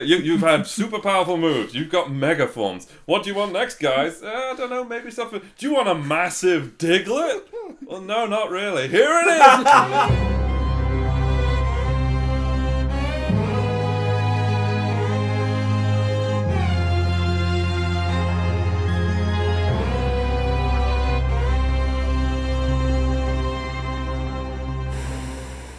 You've had super powerful moves. You've got mega forms. What do you want next, guys? I don't know, maybe something. Do you want a massive Diglett? Well, no, not really. Here it is!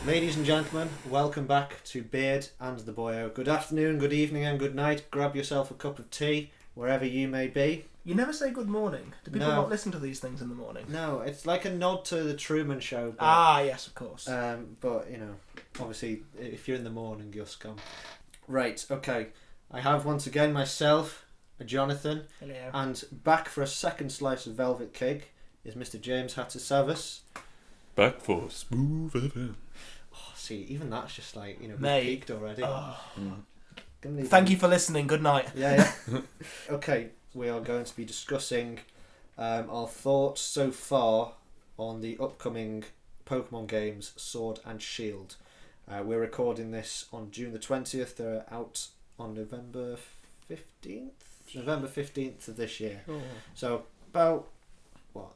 Ladies and gentlemen, welcome back to Beard and the Boyo. Good afternoon, good evening and good night. Grab yourself a cup of tea, wherever you may be. You never say good morning. Do people not listen to these things in the morning? No, it's like a nod to the Truman Show. But, yes, of course. But, you know, obviously, if you're in the morning, you're scum. Right, okay. I have once again myself, Jonathan. Hello. And back for a second slice of velvet cake is Mr. James Hattersavas. Back for Smooth FM. Oh, see, even that's just like, you know, Mate. we've peaked already. Oh. Mm. Thank you for listening. Good night. Yeah. Okay, we are going to be discussing our thoughts so far on the upcoming Pokemon games Sword and Shield. We're recording this on June the 20th. They're out on November 15th? November 15th of this year. Oh. So about, what,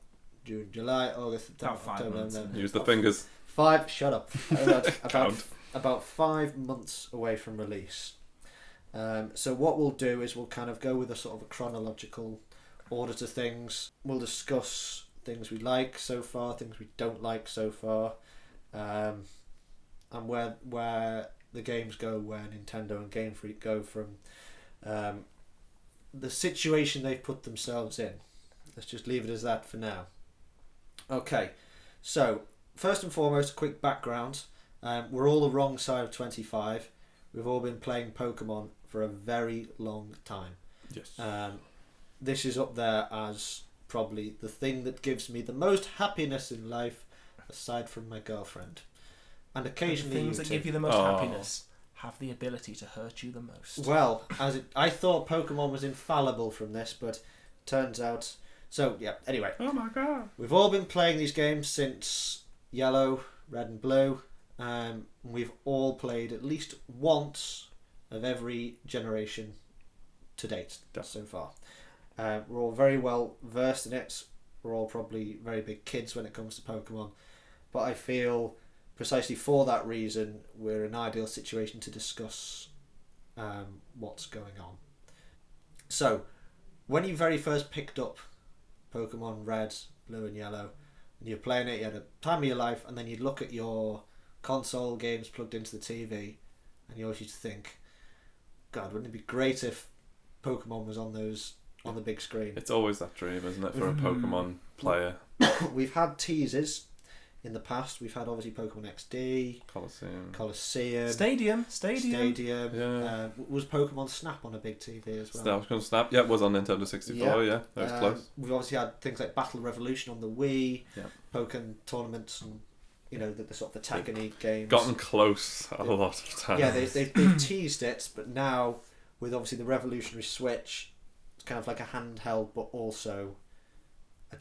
June, July, August, About 5 October, months. November. Use the fingers. Shut up. About 5 months away from release. So what we'll do is we'll kind of go with a sort of a chronological order to things. We'll discuss things we like so far, things we don't like so far, and where the games go, where Nintendo and Game Freak go from the situation they've put themselves in. Let's just leave it as that for now. Okay, so first and foremost, a quick background. We're all the wrong side of 25. We've all been playing Pokemon for a very long time. Yes. This is up there as probably the thing that gives me the most happiness in life, aside from my girlfriend. And occasionally things that give you the most happiness have the ability to hurt you the most. Well, I thought Pokemon was infallible from this, but turns out... So, yeah, anyway. Oh my god. We've all been playing these games since Yellow, Red and Blue. We've all played at least once of every generation to date so far. We're all very well versed in it. We're all probably very big kids when it comes to Pokemon. But I feel precisely for that reason we're in an ideal situation to discuss what's going on. So, when you very first picked up Pokemon Red, Blue and Yellow, and you're playing it, you had a time of your life, and then you'd look at your console games plugged into the TV, and you always used to think, God, wouldn't it be great if Pokemon was on the big screen? It's always that dream, isn't it, for a Pokemon player? We've had teasers in the past. We've had obviously Pokemon XD, Colosseum, Stadium. Yeah. Was Pokemon Snap on a big TV as well? Snap. Yeah, it was on Nintendo 64. Yeah, that was close. We've obviously had things like Battle Revolution on the Wii, yeah. Pokemon tournaments, and you know the sort of the tag and eat games. Gotten close a lot of times. Yeah, they've teased it, but now with obviously the revolutionary Switch, it's kind of like a handheld, but also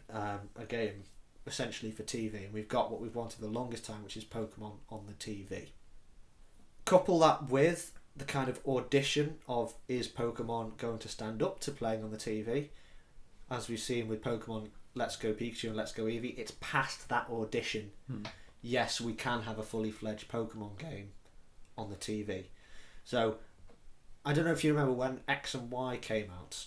a game essentially for TV, and we've got what we've wanted the longest time, which is Pokemon on the TV. Couple that with the kind of audition of, is Pokemon going to stand up to playing on the TV? As we've seen with Pokemon Let's Go Pikachu and Let's Go Eevee, it's past that audition. Yes, we can have a fully fledged Pokemon game on the TV. So I don't know if you remember when X and Y came out,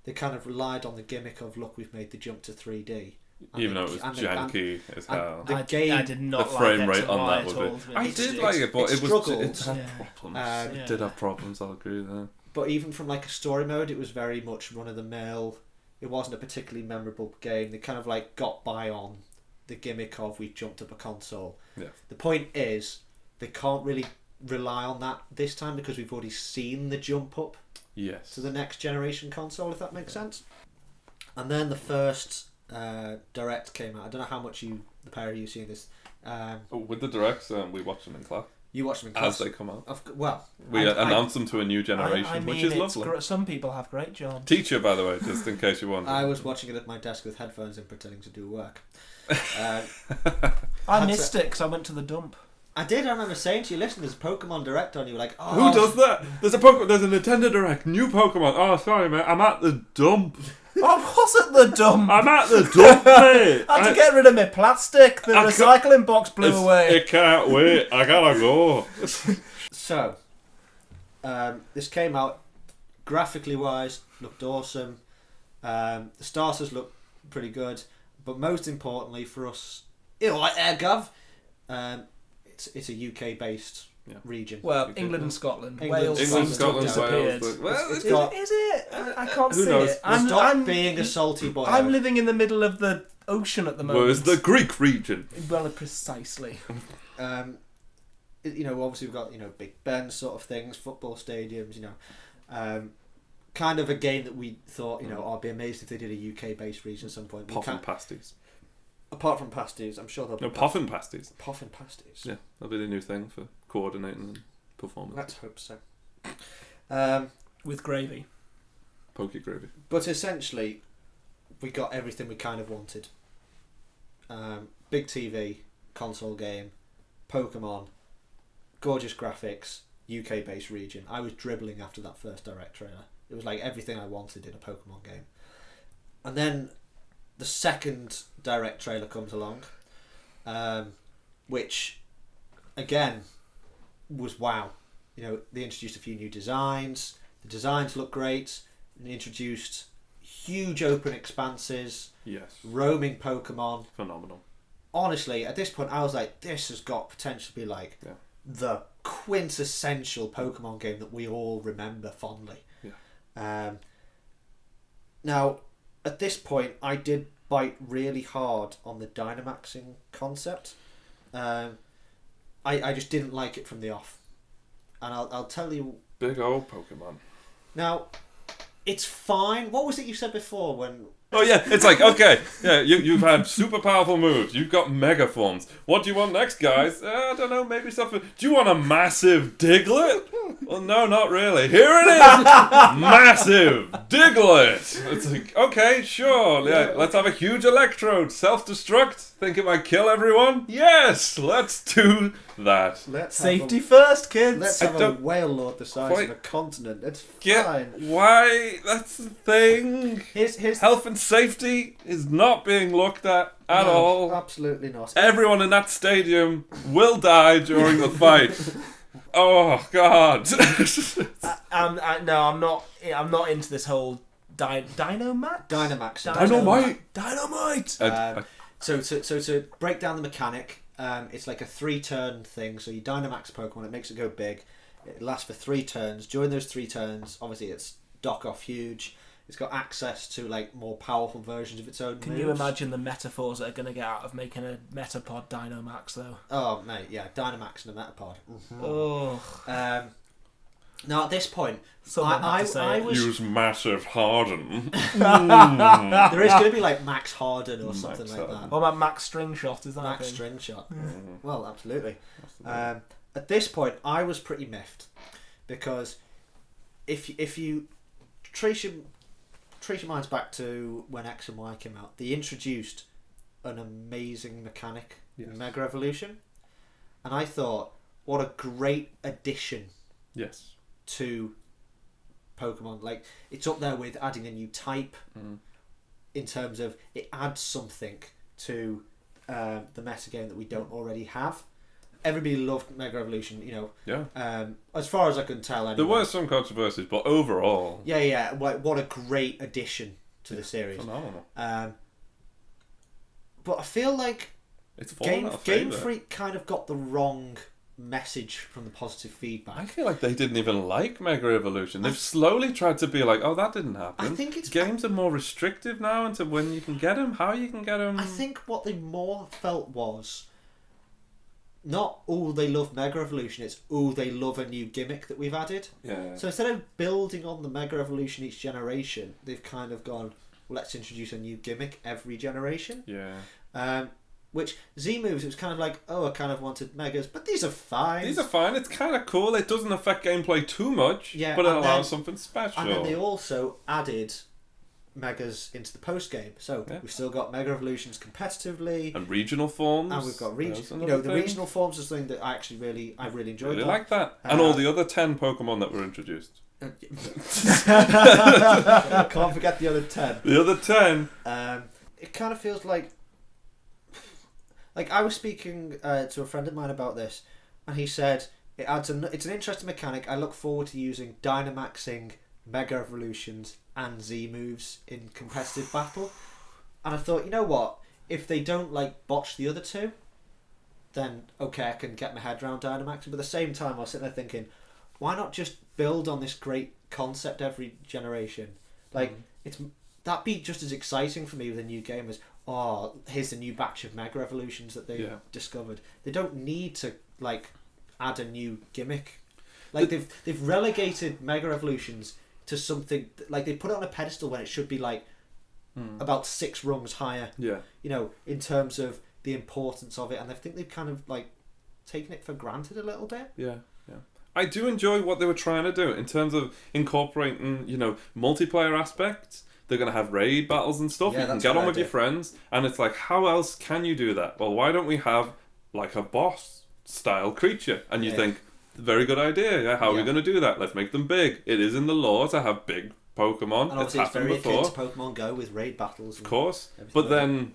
they kind of relied on the gimmick of, look, we've made the jump to 3D. Even though it was janky as hell. The game, I did not the frame like rate on that would be. I did like it, but it had problems. It did have problems. I'll agree with that. But even from like a story mode, it was very much run of the mill. It wasn't a particularly memorable game. They kind of like got by on the gimmick of, we jumped up a console. Yeah. The point is, they can't really rely on that this time because we've already seen the jump up. Yes. To the next generation console, if that makes sense. And then the first Direct came out. I don't know how much the pair of you seen this. With the Directs, we watch them in class. You watch them in class as they come out. We announce them to a new generation, I mean, which is lovely. Some people have great jobs. Teacher, by the way, just in case you wonder. I was watching it at my desk with headphones and pretending to do work. I missed it because I went to the dump. I did. I remember saying to you, listen, there's a Pokemon Direct on. You were like, oh. Who does that? There's a Nintendo Direct, new Pokemon. Oh, sorry, mate. I'm at the dump. I was at the dump. I'm at the dump, mate. I had to get rid of my plastic. The recycling box blew away. It can't wait. I gotta go. So, this came out graphically wise, looked awesome. The starters looked pretty good, but most importantly for us, like AirGov, it's a UK based region. Well, Okay. England and Scotland. England, Wales England, seems to have Scotland, disappeared. Wales. Well, It's got, Is it? I can't Who see knows? it. stop being a salty boy. I'm living in the middle of the ocean at the moment. Where's the Greek region? Well, precisely. Obviously we've got Big Ben sort of things, football stadiums. Kind of a game that we thought I'd be amazed if they did a UK based region at some point. Puffin pasties. Apart from pasties, I'm sure they'll be Puffin pasties. Puffin pasties. Yeah, that'll be the new thing for coordinating and performance. Let's hope so. With gravy. Pokey gravy. But essentially, we got everything we kind of wanted. Big TV, console game, Pokemon, gorgeous graphics, UK based region. I was dribbling after that first Direct trailer. It was like everything I wanted in a Pokemon game. And then the second Direct trailer comes along, which again was wow. They introduced a few new designs. The designs look great. They introduced huge open expanses. Yes. Roaming Pokemon. Phenomenal. Honestly, at this point, I was like, this has got potential to be like the quintessential Pokemon game that we all remember fondly. Yeah. Now, at this point, I did bite really hard on the Dynamaxing concept. I just didn't like it from the off. And I'll tell you... Big old Pokemon. Now, it's fine. What was it you said before when... Oh yeah, it's like, okay, yeah, you've had super powerful moves, you've got mega forms. What do you want next, guys? I don't know, maybe something... Do you want a massive Diglett? Well, no, not really. Here it is! Massive Diglett! It's like, okay, sure, yeah, let's have a huge Electrode. Self-destruct? Think it might kill everyone? Yes, let's do that. Safety first, kids. Let's have a whale lord the size of a continent. It's fine. Why? That's the thing. Here's Health and safety is not being looked at all. Absolutely not. Everyone in that stadium will die during the fight. Oh God! I'm not. I'm not into this whole Dynamax. Dynamite. So to break down the mechanic, it's like a 3-turn thing. So you Dynamax Pokemon, it makes it go big. It lasts for 3 turns. During those 3 turns, obviously it's dock off huge. It's got access to like more powerful versions of its own Can moves. you imagine the metaphors that are going to get out of making a Metapod Dynamax though? Oh mate, yeah, Dynamax and a Metapod. Mm-hmm. Oh. Now at this point, I was Use massive harden. there is going to be like Max Harden or something like that. What about Max String Shot? Is that Max a thing? String Shot. Well, absolutely. At this point, I was pretty miffed because if you trace your minds back to when X and Y came out, they introduced an amazing mechanic, Mega Evolution, and I thought, what a great addition. Yes. To Pokemon, like it's up there with adding a new type. In terms of it adds something to the meta game that we don't already have. Everybody loved Mega Evolution, as far as I can tell. Anyway. There were some controversies, but overall, what a great addition to the series. Phenomenal. But I feel like It's Game Freak kind of got the wrong message from the positive feedback. I feel like they didn't even like Mega Evolution. They've slowly tried to be like, oh, that didn't happen. I think it's games are more restrictive now into when you can get them, how you can get them. I think what they more felt was not, oh, they love Mega Evolution, it's, oh, they love a new gimmick that we've added. Yeah. So instead of building on the Mega Evolution each generation, they've kind of gone, well, let's introduce a new gimmick every generation. Yeah. Which Z-moves, it was kind of like, oh, I kind of wanted Megas, but these are fine. These are fine. It's kind of cool. It doesn't affect gameplay too much, but it allows something special. And then they also added Megas into the post game. So Yeah. we've still got Mega Evolutions competitively, And regional forms. and we've got That's the another thing. regional forms is something that I really enjoyed. Really that. like that. And all the other 10 Pokemon that were introduced. Can't forget the other 10. The other 10. It kind of feels like I was speaking to a friend of mine about this, and he said it's an interesting mechanic. I look forward to using Dynamaxing Mega Evolutions and Z moves in competitive battle. And I thought, you know what? If they don't botch the other two, then okay, I can get my head around Dynamaxing. But at the same time, I was sitting there thinking, why not just build on this great concept every generation? That'd be just as exciting for me with a new game as, oh, here's the new batch of Mega Evolutions that they discovered. They don't need to add a new gimmick. They've relegated Mega Evolutions to something they put it on a pedestal when it should be about 6 rungs higher. Yeah. In terms of the importance of it, and I think they've kind of taken it for granted a little bit. Yeah. I do enjoy what they were trying to do in terms of incorporating, multiplayer aspects. They're going to have raid battles and stuff. Yeah, You can that's get what on I with your did. friends. And it's how else can you do that? Well, why don't we have a boss style creature? And you think, very good idea. Yeah, how are we going to do that? Let's make them big. It is in the lore to have big Pokemon. And obviously, it's happened very before. akin to Pokemon Go with raid battles. Of course. everything But like then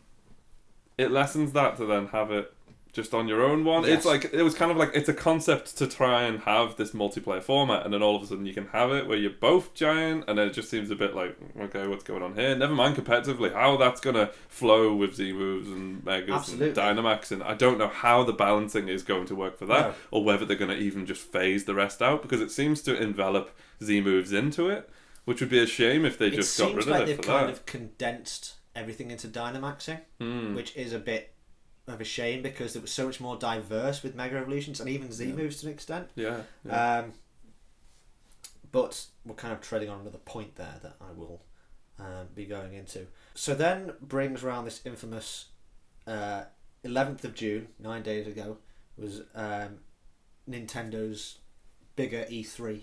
it lessens that to then have it just on your own one. Yes. It's it was kind of it's a concept to try and have this multiplayer format, and then all of a sudden you can have it where you're both giant, and then it just seems a bit okay, what's going on here? Never mind competitively, how that's going to flow with Z moves and Megas Absolutely. and Dynamax, and I don't know how the balancing is going to work for that, No. or whether they're going to even just phase the rest out, because it seems to envelop Z moves into it, which would be a shame if they just got rid It seems of like it they've for kind that. of condensed everything into Dynamaxing, Hmm. which is a bit of a shame because it was so much more diverse with Mega Evolutions and even Z moves to an extent. Yeah. But we're kind of treading on another point there that I will be going into. So then brings around this infamous 11th of June, 9 days ago, was Nintendo's bigger E3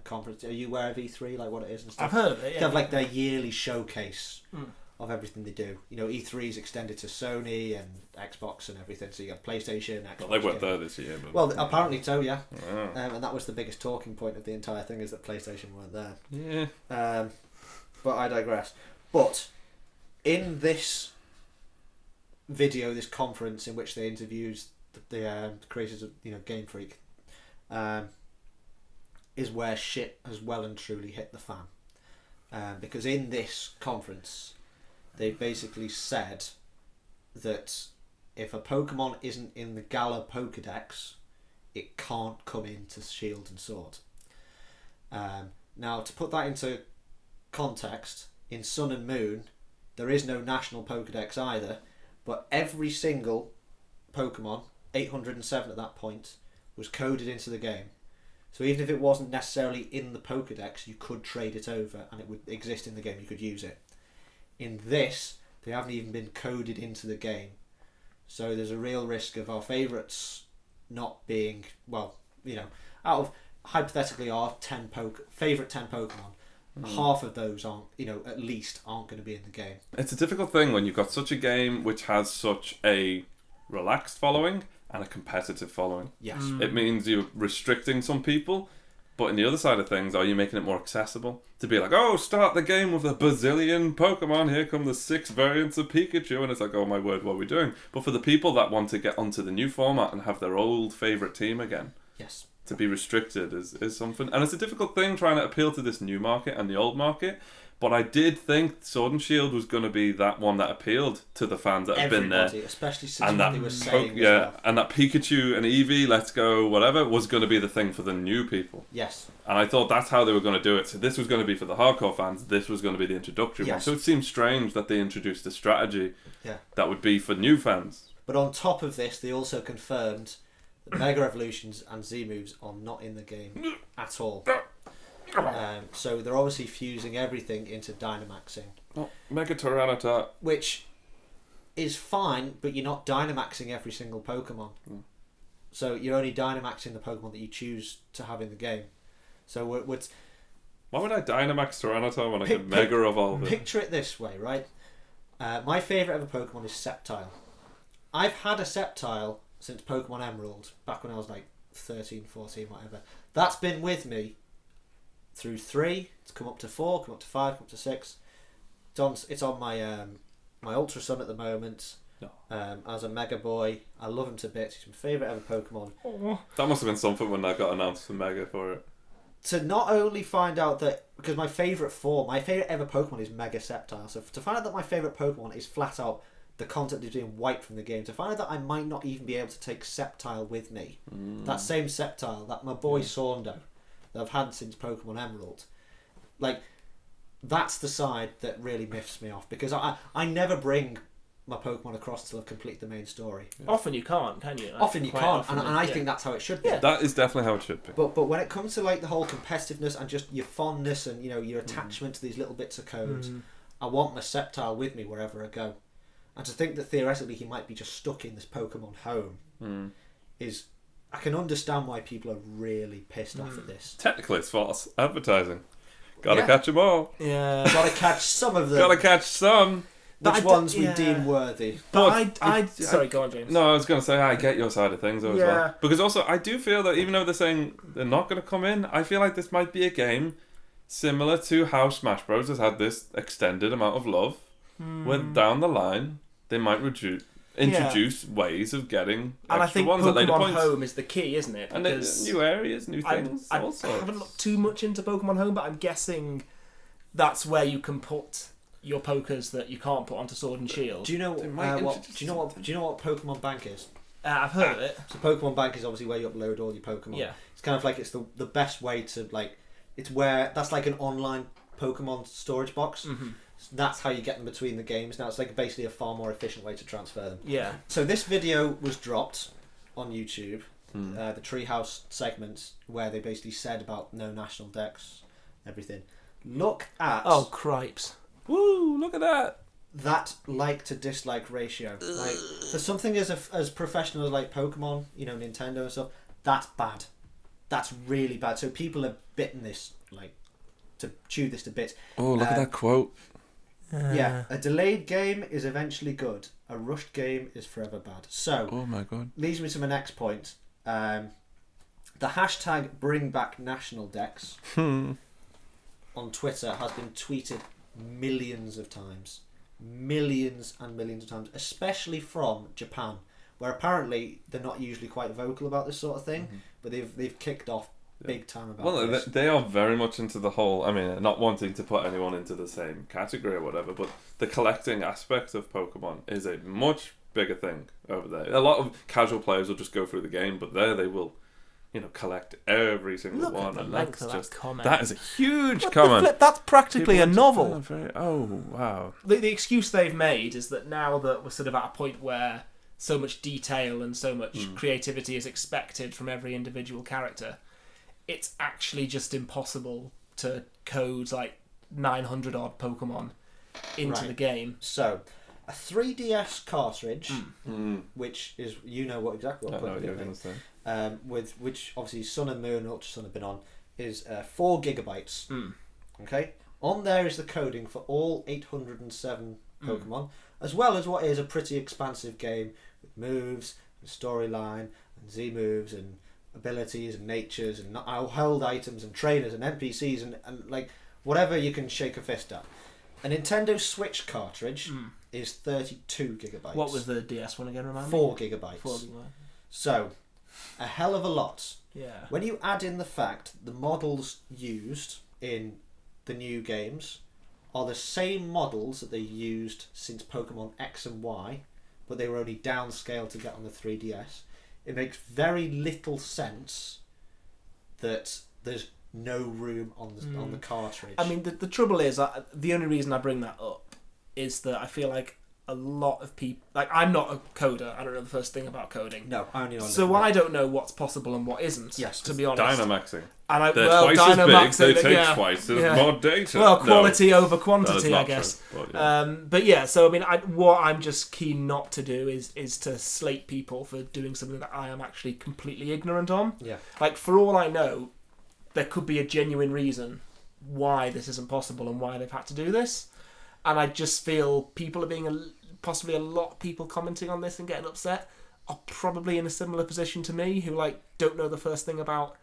conference. Are you aware of E3, what it is and stuff? I've heard of it. They Yeah. have their yearly showcase of everything they do. E3 is extended to Sony and Xbox and everything. So you have PlayStation, Xbox. Well, they weren't Game. there this year. But Well, apparently so, yeah. Oh. And that was the biggest talking point of the entire thing, is that PlayStation weren't there. Yeah. But I digress. But in this video, this conference in which they interviewed the creators of Game Freak, is where shit has well and truly hit the fan. Because in this conference, they basically said that if a Pokemon isn't in the Galar Pokedex, it can't come into Shield and Sword. Now, to put that into context, in Sun and Moon, there is no National Pokedex either, but every single Pokemon, 807 at that point, was coded into the game. So even if it wasn't necessarily in the Pokedex, you could trade it over and it would exist in the game, you could use it. In this, they haven't even been coded into the game. So there's a real risk of our favourites not being, out of hypothetically our favourite 10 Pokemon, half of those aren't, at least aren't going to be in the game. It's a difficult thing when you've got such a game which has such a relaxed following and a competitive following. Yes. It means you're restricting some people, but in the other side of things, are you making it more accessible? To be start the game with a bazillion Pokemon, here come the 6 variants of Pikachu, and it's oh my word, what are we doing? But for the people that want to get onto the new format and have their old favourite team again, Yes. to be restricted is something. And it's a difficult thing trying to appeal to this new market and the old market. But I did think Sword and Shield was going to be that one that appealed to the fans that have been there. Especially since And what that they were saying. and that Pikachu and Eevee, Let's Go, whatever, was going to be the thing for the new people. Yes. And I thought that's how they were going to do it. So this was going to be for the hardcore fans. This was going to be the introductory one. Yes. So it seemed strange that they introduced a strategy Yeah. that would be for new fans. But on top of this, they also confirmed that Mega Evolutions and Z moves are not in the game at all. So they're obviously fusing everything into Dynamaxing, Oh, Mega Tyranitar. which is fine, but you're not Dynamaxing every single Pokemon. So you're only Dynamaxing the Pokemon that you choose to have in the game. So Why would I Dynamax Tyranitar when I Pic- can Mega Evolve it? Picture it this way, right? My favourite ever Pokemon is Sceptile. I've had a Sceptile since Pokemon Emerald, back when I was like 13, 14, whatever. That's been with me through 3. It's come up to 4, come up to 5, come up to 6. It's on my my Ultra Sun at the moment. No. As a Mega Boy, I love him to bits. He's my favourite ever Pokemon. That must have been something when I got announced for Mega for it. To not only find out that, because my favourite ever Pokemon is Mega Sceptile, so to find out that my favourite Pokemon is flat out the content is being wiped from the game, to find out that I might not even be able to take Sceptile with me, that same Sceptile, that my boy Saundo, that I've had since Pokemon Emerald, like, that's the side that really miffs me off, because I never bring my Pokemon across till I've completed the main story. Yeah. Often you can't, can you? Often you can't, and I think that's how it should be. Yeah. That is definitely how it should be. But when it comes to like the whole competitiveness and just your fondness and your attachment to these little bits of code, I want my Sceptile with me wherever I go. And to think that theoretically he might be just stuck in this Pokemon Home is, I can understand why people are really pissed off at this. Technically, it's false advertising. Gotta catch them all. Yeah, gotta catch some of them. Gotta catch some. Which ones we deem worthy. But sorry, go on, James. No, I was going to say, I get your side of things as Yeah. well. Because also, I do feel that even though they're saying they're not going to come in, I feel like this might be a game similar to how Smash Bros. Has had this extended amount of love, where down the line, they might introduce ways of getting and extra I think ones at later Pokemon points. Home is the key, isn't it? And new areas, new things, I all sorts. haven't looked too much into Pokemon Home, but I'm guessing that's where you can put your pokers that you can't put onto Sword and Shield. Do you know what Pokemon Bank is? I've heard of it. So Pokemon Bank is obviously where you upload all your Pokemon. Yeah. It's kind of like it's the best way to like. It's where that's like an online Pokemon storage box. Mm-hmm. So that's how you get them between the games. Now it's like basically a far more efficient way to transfer them. Yeah. So this video was dropped on YouTube. The Treehouse segment where they basically said about no National Dex, everything. Look at cripes. Woo! Look at that. that like to dislike ratio. Like for something as professional as like Pokemon, Nintendo and stuff, that's bad. That's really bad. So people have bitten this, like, to chew this to bits. Oh, look at that quote. Yeah, a delayed game is eventually good. A rushed game is forever bad. So, oh my god, leads me to my next point. The hashtag Bring Back National Dex on Twitter has been tweeted millions of times. Millions and millions of times, especially from Japan, where apparently they're not usually quite vocal about this sort of thing, but they've kicked off big time about this. They are very much into the whole, I mean, not wanting to put anyone into the same category or whatever, but the collecting aspect of Pokemon is a much bigger thing over there. A lot of casual players will just go through the game, but there they will, collect every single one. At the And length that's of just, that comment. that is a huge comment. That's practically a novel. Oh, wow. The excuse they've made is that now that we're sort of at a point where so much detail and so much creativity is expected from every individual character, it's actually just impossible to code like 900 odd Pokemon into the game. So, a 3DS cartridge, which is exactly what you're going to say. With which obviously Sun and Moon and Ultra Sun have been on, is 4 gigabytes. Okay, on there is the coding for all 807 Pokemon, as well as what is a pretty expansive game with moves, and storyline, and Z moves, and abilities, and natures, and held items, and trainers, and NPCs, and like whatever you can shake a fist at. A Nintendo Switch cartridge is 32 gigabytes. What was the DS one again, remind me? 4 gigabytes. 4 gigabytes. So, a hell of a lot. Yeah. When you add in the fact the models used in the new games are the same models that they used since Pokemon X and Y, but they were only downscaled to get on the 3DS, it makes very little sense that there's no room on the cartridge. I mean, the trouble is, the only reason I bring that up is that I feel like a lot of people, like, I'm not a coder, I don't know the first thing about coding. No, I only know. So I don't know what's possible and what isn't, to be honest. Dynamaxing. And They're twice as big, they take twice as more data. Well, quality over quantity, I guess. True, but yeah, so I mean, what I'm just keen not to do is to slate people for doing something that I am actually completely ignorant on. Yeah. Like, for all I know, there could be a genuine reason why this isn't possible and why they've had to do this. And I just feel people are being possibly a lot of people commenting on this and getting upset are probably in a similar position to me, who like don't know the first thing about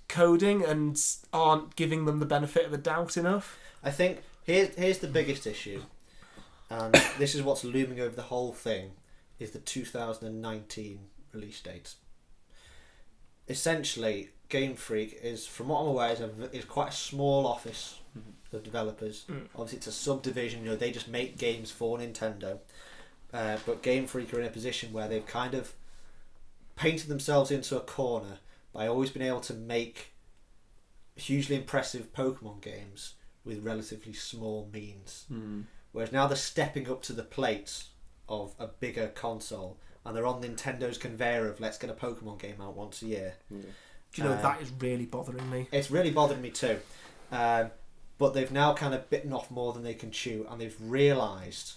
coding and aren't giving them the benefit of the doubt enough. I think here's the biggest issue, and this is what's looming over the whole thing, is the 2019 release date. Essentially, Game Freak is, from what I'm aware, is quite a small office of developers. Obviously, it's a subdivision. They just make games for Nintendo. But Game Freak are in a position where they've kind of painted themselves into a corner by always being able to make hugely impressive Pokemon games with relatively small means. Whereas now they're stepping up to the plate of a bigger console, and they're on Nintendo's conveyor of let's get a Pokemon game out once a year. Do you know, that is really bothering me. It's really bothering me too. But they've now kind of bitten off more than they can chew, and they've realised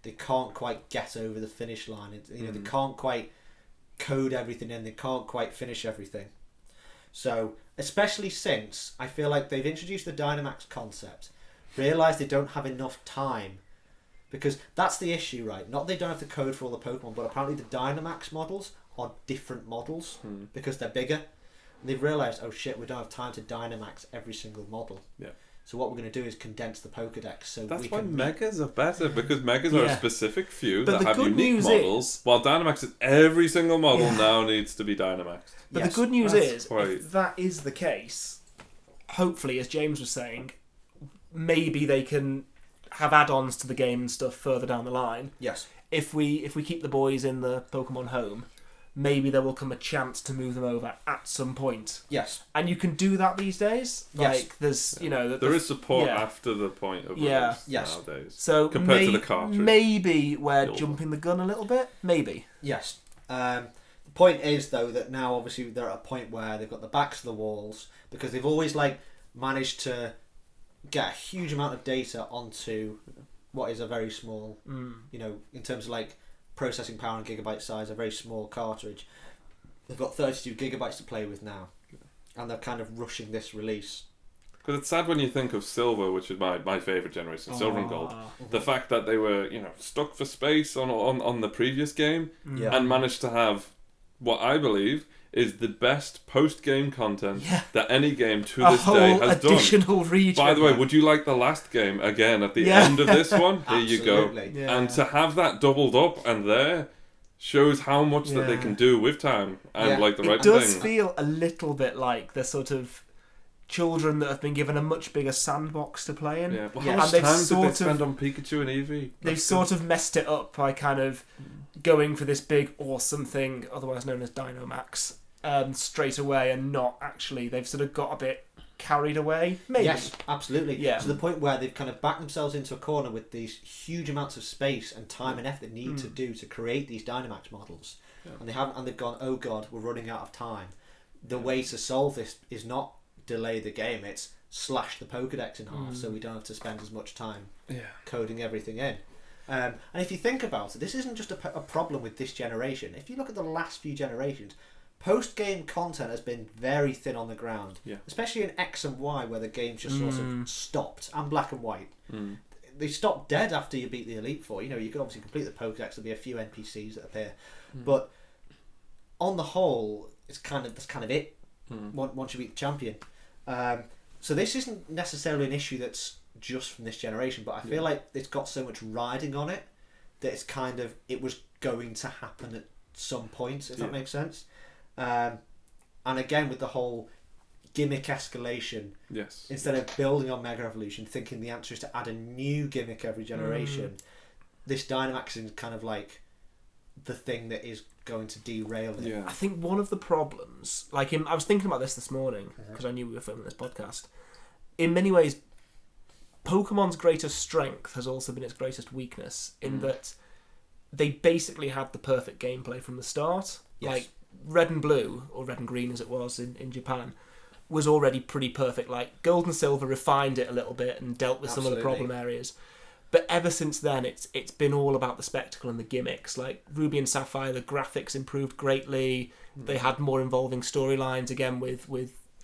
they can't quite get over the finish line. They can't quite code everything in, they can't quite finish everything. So, especially since I feel like they've introduced the Dynamax concept, realised they don't have enough time. Because that's the issue, right? Not they don't have the code for all the Pokemon, but apparently the Dynamax models are different models because they're bigger. And they've realised, oh shit, we don't have time to Dynamax every single model. Yeah. So what we're going to do is condense the Pokédex. So that's we why can Megas are better, because Megas are a specific few but that have unique models, while Dynamax is every single model now needs to be Dynamaxed. But the good news is, if that is the case, hopefully, as James was saying, maybe they can have add-ons to the game and stuff further down the line. Yes. If we keep the boys in the Pokemon Home, maybe there will come a chance to move them over at some point. Yes. And you can do that these days. Yes. Like there's there is support after the point of release nowadays. So compared to the cartridge. Maybe we're jumping the gun a little bit. Maybe. Yes. The point is though that now obviously they're at a point where they've got the backs of the walls, because they've always managed to get a huge amount of data onto what is a very small, in terms of processing power and gigabyte size, a very small cartridge. They've got 32 gigabytes to play with now, and they're kind of rushing this release. Because it's sad when you think of Silver, which is my favourite generation, Silver and Gold. The fact that they were stuck for space on the previous game and managed to have what I believe is the best post-game content that any game to this day has done. Additional region. By the way, would you like the last game again at the end of this one? Here you go. Yeah. And to have that doubled up and there shows how much that they can do with time and the right thing. It does feel a little bit like the sort of children that have been given a much bigger sandbox to play in. Yeah. Well, how much time did they spend on Pikachu and Eevee? They've sort of messed it up by kind of going for this big awesome thing, otherwise known as Dynamax, straight away, and not actually. They've sort of got a bit carried away. Maybe. Yes, absolutely. Yeah. To the point where they've kind of backed themselves into a corner with these huge amounts of space and time and effort they need to create these Dynamax models, and they've gone, oh god, we're running out of time. The way to solve this is not delay the game; it's slash the Pokédex in half, so we don't have to spend as much time coding everything in. And if you think about it, this isn't just a problem with this generation. If you look at the last few generations, post-game content has been very thin on the ground, especially in X and Y, where the game's just sort of stopped, and Black and White. They stopped dead after you beat the Elite Four. You can obviously complete the Pokédex, there'll be a few NPCs that appear, but on the whole, that's kind of it. Once you beat the champion. So this isn't necessarily an issue that's just from this generation, but I feel like it's got so much riding on it that it's kind of, it was going to happen at some point, if that makes sense. And again, with the whole gimmick escalation, instead of building on Mega Evolution, thinking the answer is to add a new gimmick every generation, this Dynamax is kind of like the thing that is going to derail it. I think one of the problems, I was thinking about this morning because I knew we were filming this podcast. In many ways, Pokemon's greatest strength has also been its greatest weakness, in that they basically had the perfect gameplay from the start. Yes. Like Red and Blue, or Red and Green as it was in Japan, was already pretty perfect. Like Gold and Silver refined it a little bit and dealt with some of the problem areas. But ever since then, it's been all about the spectacle and the gimmicks. Like Ruby and Sapphire, the graphics improved greatly. They had more involving storylines, again with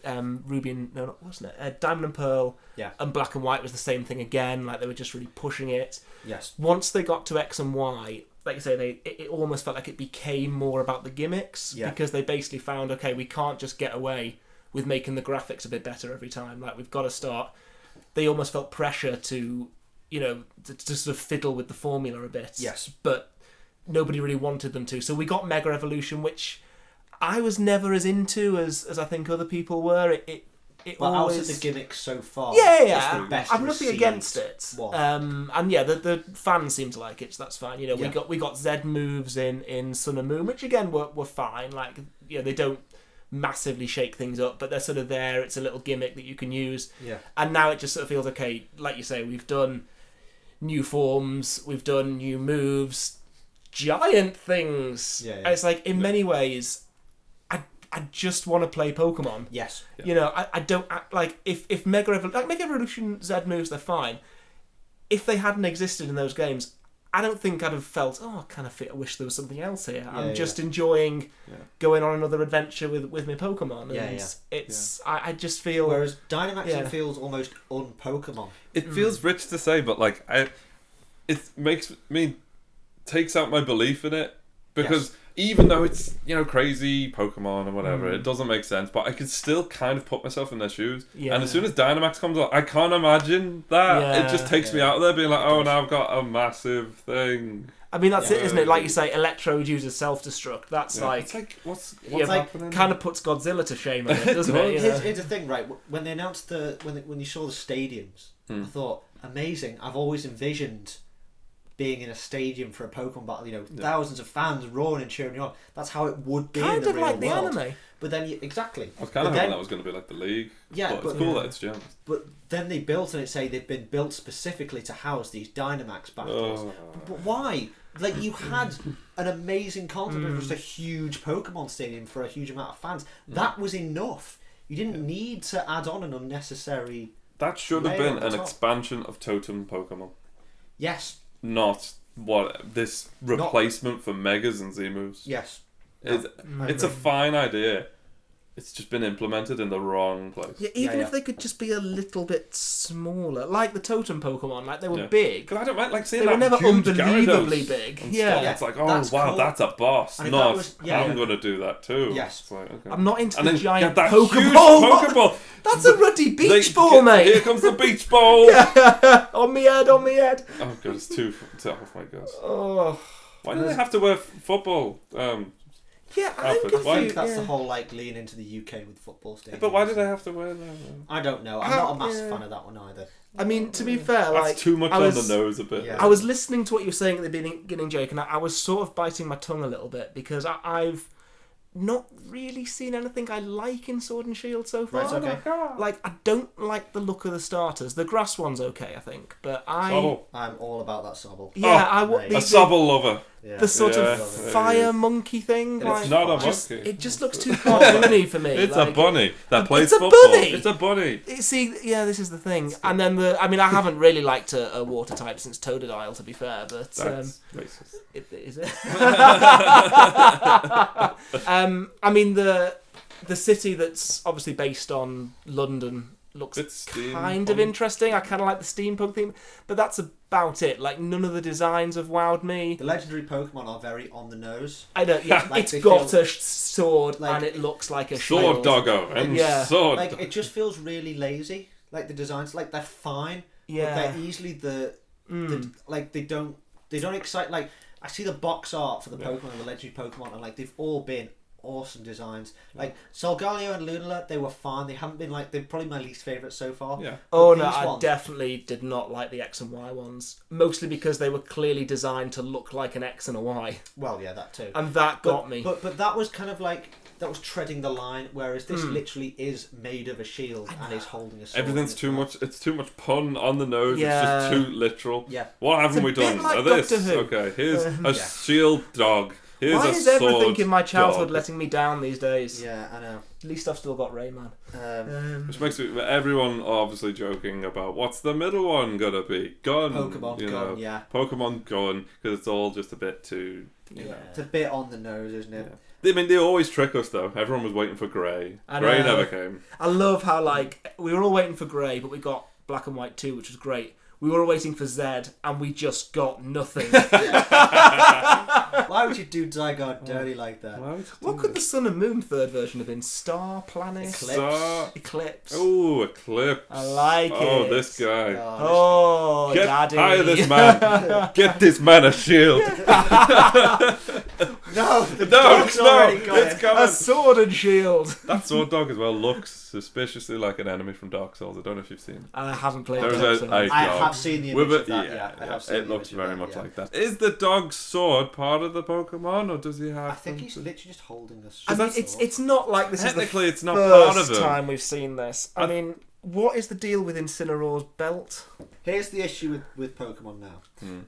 Ruby and no, wasn't it? Diamond and Pearl. Yeah. And Black and White was the same thing again. Like they were just really pushing it. Yes. Once they got to X and Y, like you say, it almost felt like it became more about the gimmicks because they basically found, okay, we can't just get away with making the graphics a bit better every time. Like we've got to start. They almost felt pressure to, to sort of fiddle with the formula a bit. Yes. But nobody really wanted them to. So we got Mega Evolution, which I was never as into as I think other people were. It Well, always... out of the gimmicks so far, Yeah. it's the best I've nothing received against it. one. And yeah, the fans seem to like it, so that's fine. Yeah. We got Z moves in Sun and Moon, which again were fine. Like they don't massively shake things up, but they're sort of there. It's a little gimmick that you can use. Yeah. And now it just sort of feels okay. Like you say, we've done new forms, we've done new moves, giant things. Yeah. And it's like in many ways, I just want to play Pokemon. Yes. I don't like if Mega Evolution Z moves, they're fine. If they hadn't existed in those games, I don't think I'd have felt, I wish there was something else here. I'm just enjoying going on another adventure with my Pokemon. And I just feel... Whereas Dynamax feels almost un-Pokemon. It feels rich to say, but like it makes me takes out my belief in it because even though it's crazy Pokemon or whatever, it doesn't make sense. But I can still kind of put myself in their shoes. Yeah. And as soon as Dynamax comes out, I can't imagine that. Yeah. It just takes me out of there, being like, oh, now I've got a massive thing. I mean, that's it, isn't it? Like you say, Electrode uses self-destruct. That's like... It's like, what's happening? Kind of puts Godzilla to shame, on it, doesn't it? Here's the thing, right? When they announced when you saw the stadiums, I thought, amazing. I've always envisioned being in a stadium for a Pokemon battle, thousands of fans roaring and cheering you on. That's how it would be kind in the of real like world. The anime. But then, exactly. I was kind of hoping that was going to be like the league. Yeah, but it's cool that it's gems. But then they built, and they've been built specifically to house these Dynamax battles. But why? Like, you had an amazing concept of just a huge Pokemon stadium for a huge amount of fans. That was enough. You didn't need to add on an unnecessary... That should have been an expansion of Totem Pokemon. Yes. Not this replacement for Megas and Z moves. Yes. It's a fine idea. It's just been implemented in the wrong place. Yeah, even if they could just be a little bit smaller, like the Totem Pokemon, like they were big. Because I don't like seeing they that were never huge unbelievably Gyarados big. It's like, oh wow, cool. that's a boss. And Not, I'm going to do that too. Yes. It's like, okay. I'm not into and the then, giant that Pokeball. Huge Pokeball. That's a ruddy beach ball, mate. Here comes the beach ball. On me head. Oh god, it's too. Oh my god. Oh. Why do they have to wear football? Yeah, I'm outfits? confused. I think that's the whole lean into the UK with football stadiums. But why do they have to wear that? I don't know. I'm not a massive fan of that one either. I mean, to be fair, that's too much on the nose a bit. Yeah. I was listening to what you were saying at the beginning, Jake, and I was sort of biting my tongue a little bit because I've not really seen anything I like in Sword and Shield so far. Right, okay. Like, I don't like the look of the starters. The grass one's okay, I think, but Sobble. I'm all about that Sobble. Yeah, a Sobble lover. Yeah. The sort of Yeah, fire monkey thing. It's like, not a just, monkey. it just looks too cartoony for me. It's like, a bunny that plays it's a football. bunny! It's a bunny. See, yeah, this is the thing. And then I haven't really liked a water type since Totodile, to be fair, but That's racist. Is it? I mean, the city that's obviously based on London looks kind of interesting. I kind of like the steampunk theme, but that's about it. Like, none of the designs have wowed me. The legendary Pokemon are very on the nose. I know, yeah, Like, it's got a sword like, and it looks like a sword shield. doggo and sword. Like, it just feels really lazy. Like, the designs, like, they're fine. Yeah. But they're easily like, they don't excite. Like, I see the box art for the Pokemon and the legendary Pokemon, and like, they've all been awesome designs. Like Solgaleo and Lunala, they were fine. They haven't been they're probably my least favourite so far. Yeah. Oh no, I definitely did not like the X and Y ones. Mostly because they were clearly designed to look like an X and a Y. Well, yeah, that too. And that got me. But that was kind of like, that was treading the line, whereas this literally is made of a shield and is holding a sword. Everything's too much. It's too much pun on the nose. Yeah. It's just too literal. Yeah. What haven't we bit done? like This. Doctor Who. Okay, here's a shield dog. Here's Why a is everything sword in my childhood dog. letting me down these days? Yeah, I know. At least I've still got Rayman. Which makes me, everyone obviously joking about what's the middle one gonna be? Gun. Pokemon you Gun, know, yeah. Pokemon Gun, because it's all just a bit too. You know. It's a bit on the nose, isn't it? I mean, they always trick us though. Everyone was waiting for Grey. Grey never came. I love how we were all waiting for Grey, but we got Black and White 2, which was great. We were all waiting for Z, and we just got nothing. Why would you do Zygarde dirty like that? What could the Sun and Moon third version have been? Star, Planet, Eclipse. Oh, Eclipse. I like it. Oh, this guy. Oh, Get Daddy. high this man. Get this man a shield. No, the dog's already got it's it. coming. A sword and shield. That sword dog as well looks suspiciously like an enemy from Dark Souls. I don't know if you've seen it. I haven't played There's Dark a Souls. dog. I have seen the image of that. Yeah, I have seen it the looks image of very that, much like that. Is the dog's sword part of the Pokemon, or does he have? I think he's literally just holding us. I mean, it's not like this is the Technically, it's not part of first him. time we've seen this. I mean, what is the deal with Incineroar's belt? Here's the issue with Pokemon now,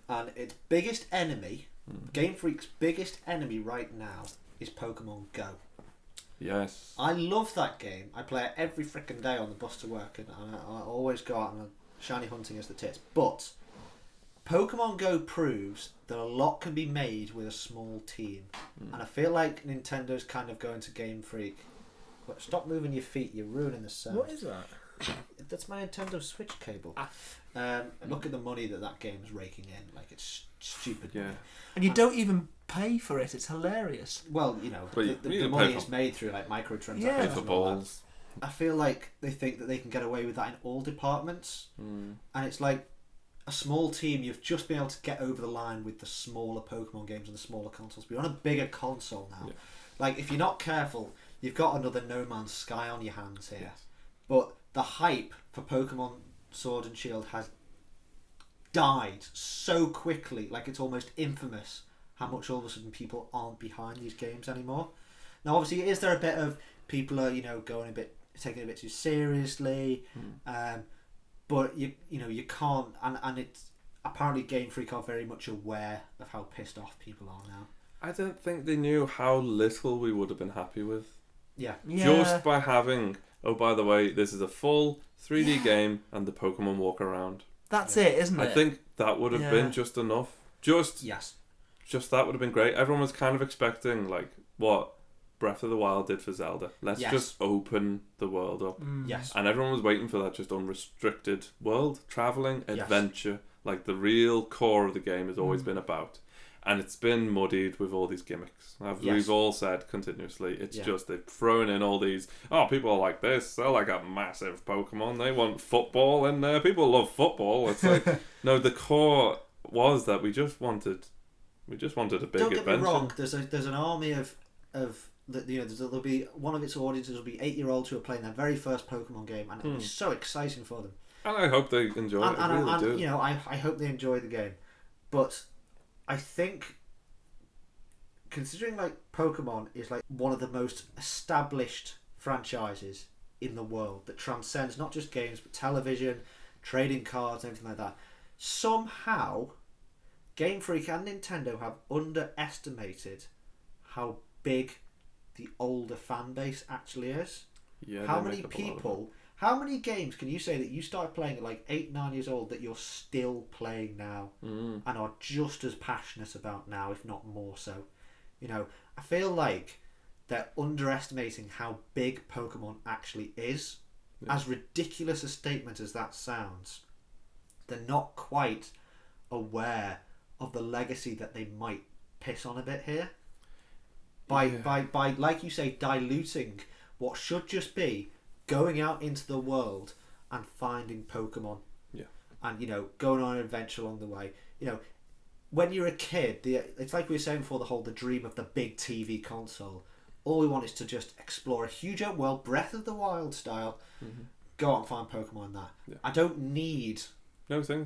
and its biggest enemy, Game Freak's biggest enemy right now, is Pokemon Go. Yes. I love that game. I play it every frickin' day on the bus to work, and I always go out and I'm shiny hunting as the tits. But Pokemon Go proves that a lot can be made with a small team, and I feel like Nintendo's kind of going to Game Freak. But stop moving your feet, you're ruining the sound. What is that? That's my Nintendo Switch cable. Look at the money that game is raking in. Like, it's stupid. Yeah. Money. And you don't even pay for it. It's hilarious. Well, you know, But the money is made through like microtransactions. Yeah. Pay for and all that. balls. I feel like they think that they can get away with that in all departments, and it's like a small team. You've just been able to get over the line with the smaller Pokemon games and the smaller consoles. But you're on a bigger console now. Yeah. Like, if you're not careful, you've got another No Man's Sky on your hands here. Yes. But the hype for Pokemon Sword and Shield has died so quickly, like it's almost infamous how much all of a sudden people aren't behind these games anymore. Now, obviously, is there a bit of people are going taking it a bit too seriously, but you can't, and it's apparently Game Freak are very much aware of how pissed off people are now. I don't think they knew how little we would have been happy with. Yeah. Just by having, oh, by the way, this is a full 3D game and the Pokemon walk around. That's it, isn't it? I think that would have been just enough. Just that would have been great. Everyone was kind of expecting like what Breath of the Wild did for Zelda. Let's just open the world up. Yes. And everyone was waiting for that just unrestricted world, travelling, adventure. Like the real core of the game has always been about. And it's been muddied with all these gimmicks. We've all said continuously. It's just they've thrown in all these. Oh, people are like this. They're like a massive Pokemon. They want football, and people love football. It's like no. The core was that we just wanted a big adventure. Don't get me wrong. There's an army of there'll be one of its audiences will be 8-year-olds who are playing their very first Pokemon game, and it'll be so exciting for them. And I hope they enjoy it. I really do. You know, I hope they enjoy the game, but I think, considering like Pokemon is like one of the most established franchises in the world that transcends not just games but television, trading cards, everything like that, somehow Game Freak and Nintendo have underestimated how big the older fan base actually is. Yeah, how many people, how many games can you say that you started playing at like 8-9 years old that you're still playing now and are just as passionate about now, if not more so? You know, I feel like they're underestimating how big Pokemon actually is. As ridiculous a statement as that sounds, they're not quite aware of the legacy that they might piss on a bit here. By like you say, diluting what should just be going out into the world and finding Pokemon. Yeah. And, going on an adventure along the way. When you're a kid, it's like we were saying before, the dream of the big TV console. All we want is to just explore a huge open world, Breath of the Wild style, go out and find Pokemon in that. Yeah. I don't need